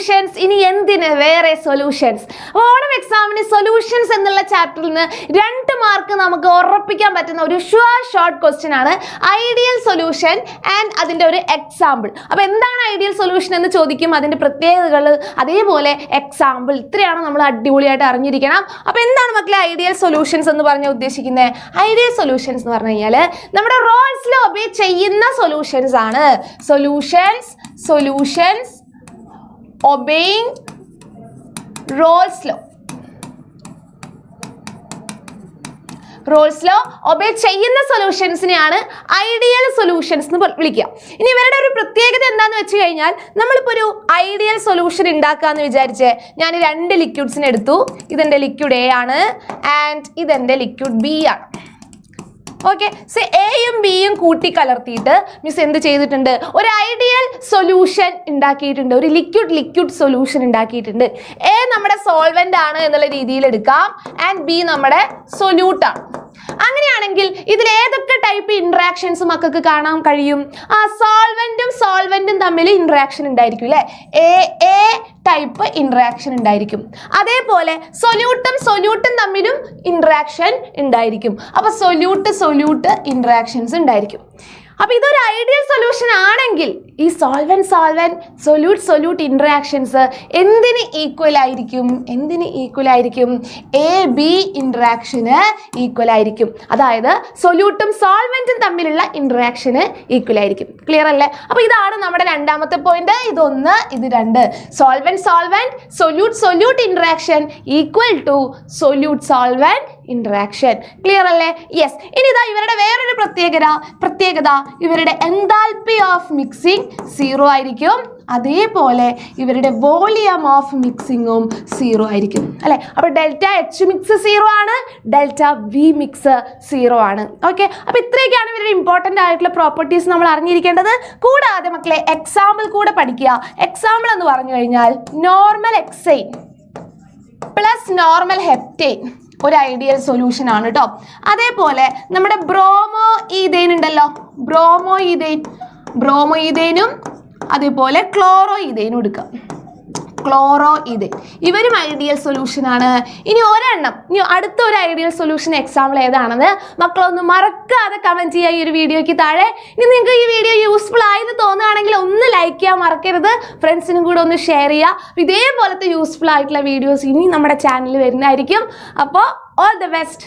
Solutions. ഇനി എന്തിന് വേറെ സൊല്യൂഷൻസ്? ഓണം എക്സാമിന് സൊല്യൂഷൻസ് എന്നുള്ള ചാപ്റ്ററിൽ നിന്ന് 2 മാർക്ക് നമുക്ക് ഉറപ്പിക്കാൻ പറ്റുന്ന ഒരു ഷോർട്ട് ക്വസ്റ്റ്യൻ ആണ് ഐഡിയൽ സൊല്യൂഷൻ ആൻഡ് അതിൻ്റെ ഒരു എക്സാമ്പിൾ. അപ്പോൾ എന്താണ് ഐഡിയൽ സൊല്യൂഷൻ എന്ന് ചോദിക്കും, അതിൻ്റെ പ്രത്യേകതകൾ, അതേപോലെ എക്സാമ്പിൾ. ഇത്രയാണ് നമ്മൾ അടിപൊളിയായിട്ട് അറിഞ്ഞിരിക്കണം. അപ്പോൾ എന്താണ് മക്കളെ ഐഡിയൽ സൊല്യൂഷൻസ് എന്ന് പറഞ്ഞാൽ ഉദ്ദേശിക്കുന്നത്? ഐഡിയൽ സൊല്യൂഷൻസ് എന്ന് പറഞ്ഞു കഴിഞ്ഞാൽ നമ്മുടെ റോൾസ് ലോ ഒബേ ചെയ്യുന്ന സൊല്യൂഷൻസ് ആണ്. Solutions obeying Rolle's law. Raoult's law obey ചെയ്യുന്ന സൊല്യൂഷൻസിനെയാണ് ഐഡിയൽ സൊല്യൂഷൻസ് എന്ന് വിളിക്കുക. ഇനി ഇവരുടെ ഒരു പ്രത്യേകത എന്താണെന്ന് വെച്ച് കഴിഞ്ഞാൽ, നമ്മളിപ്പോൾ ഒരു ഐഡിയൽ സൊല്യൂഷൻ ഉണ്ടാക്കാന്ന് വിചാരിച്ചേ, ഞാൻ 2 ലിക്വിഡ്സിനെ എടുത്തു. ഇതെൻ്റെ ലിക്വിഡ് എ ആണ് ആൻഡ് ഇതെൻ്റെ ലിക്വിഡ് ബി ആണ്. ഓക്കെ, സോ എയും ബിയും കൂട്ടിക്കലർത്തിയിട്ട് മിസ് എന്ത് ചെയ്തിട്ടുണ്ട്? ഒരു ഐഡിയൽ സൊല്യൂഷൻ ഉണ്ടാക്കിയിട്ടുണ്ട്, ഒരു ലിക്വിഡ് സൊല്യൂഷൻ ഉണ്ടാക്കിയിട്ടുണ്ട്. എ നമ്മുടെ സോൾവെന്റ് ആണ് എന്നുള്ള രീതിയിൽ എടുക്കാം ആൻഡ് ബി നമ്മുടെ സൊല്യൂട്ട് ആണ്. അങ്ങനെയാണെങ്കിൽ ഇതിൽ ഏതൊക്കെ ടൈപ്പ് ഇൻട്രാക്ഷൻസ് മക്കൾക്ക് കാണാൻ കഴിയും? സോൾവെന്റും തമ്മിൽ ഇൻട്രാക്ഷൻ ഉണ്ടായിരിക്കും അല്ലേ? എ ടൈപ്പ് ഇൻട്രാക്ഷൻ ഉണ്ടായിരിക്കും. അതേപോലെ സൊല്യൂട്ടും തമ്മിലും ഇൻട്രാക്ഷൻ ഉണ്ടായിരിക്കും. അപ്പൊ സൊല്യൂട്ട് ഇൻട്രാക്ഷൻസ് ഉണ്ടായിരിക്കും. അപ്പൊ ഇതൊരു ഐഡിയൽ സൊല്യൂഷൻ ആണെങ്കിൽ ഈ സൊല്യൂട്ട് ഇൻട്രാക്ഷൻസ് എന്തിന് ഈക്വൽ ആയിരിക്കും? എ ബി ഇൻട്രാക്ഷന് ഈക്വൽ ആയിരിക്കും. അതായത് സൊല്യൂട്ടും സോൾവെന്റും തമ്മിലുള്ള ഇൻട്രാക്ഷന് ഈക്വൽ ആയിരിക്കും. ക്ലിയർ അല്ലേ? അപ്പൊ ഇതാണ് നമ്മുടെ രണ്ടാമത്തെ പോയിന്റ്. ഇതൊന്ന്, ഇത് 2. Solute interaction equal to solvent interaction. Clear അല്ലേ? യെസ്. ഇനി ഇതാ ഇവരുടെ വേറൊരു പ്രത്യേകത ഇവരുടെ എൻതാൽപ്പി ഓഫ് മിക്സിംഗ് 0 ആയിരിക്കും. അതേപോലെ ഇവരുടെ വോളിയം ഓഫ് മിക്സിങ്ങും 0 ആയിരിക്കും അല്ലെ? അപ്പോൾ ഡെൽറ്റ എച്ച് മിക്സ് 0 ആണ്, ഡെൽറ്റ വി മിക്സ് 0 ആണ്. ഓക്കെ, അപ്പോൾ ഇത്രയൊക്കെയാണ് ഇവരുടെ ഇമ്പോർട്ടൻ്റ് ആയിട്ടുള്ള പ്രോപ്പർട്ടീസ് നമ്മൾ അറിഞ്ഞിരിക്കേണ്ടത്. കൂടാതെ മക്കളെ എക്സാമ്പിൾ കൂടെ പഠിക്കുക. എക്സാമ്പിൾ എന്ന് പറഞ്ഞു കഴിഞ്ഞാൽ നോർമൽ എക്സൈൻ പ്ലസ് നോർമൽ ഹെപ്റ്റൈൻ ഒരു ഐഡിയൽ സൊല്യൂഷൻ ആണ് കേട്ടോ. അതേപോലെ നമ്മുടെ ബ്രോമോ ഈഥെയിൻ ബ്രോമോഈഥെയിനും അതേപോലെ ക്ലോറോഈഥെയിനും എടുക്കാം. ഇവരും ഐഡിയൽ സൊല്യൂഷൻ ആണ്. ഇനി അടുത്ത ഒരു ഐഡിയൽ സൊല്യൂഷൻ എക്സാമ്പിൾ ഏതാണെന്ന് മക്കളൊന്ന് മറക്കാതെ കമന്റ് ചെയ്യുക ഈ ഒരു വീഡിയോയ്ക്ക് താഴെ. ഇനി നിങ്ങൾക്ക് ഈ വീഡിയോ യൂസ്ഫുൾ ആയെന്ന് തോന്നുകയാണെങ്കിൽ ഒന്ന് ലൈക്ക് ചെയ്യാൻ മറക്കരുത്, ഫ്രണ്ട്സിനും കൂടെ ഒന്ന് ഷെയർ ചെയ്യുക. ഇതേപോലത്തെ യൂസ്ഫുൾ ആയിട്ടുള്ള വീഡിയോസ് ഇനി നമ്മുടെ ചാനലിൽ വരുന്നതായിരിക്കും. അപ്പോൾ ഓൾ ദി ബെസ്റ്റ്.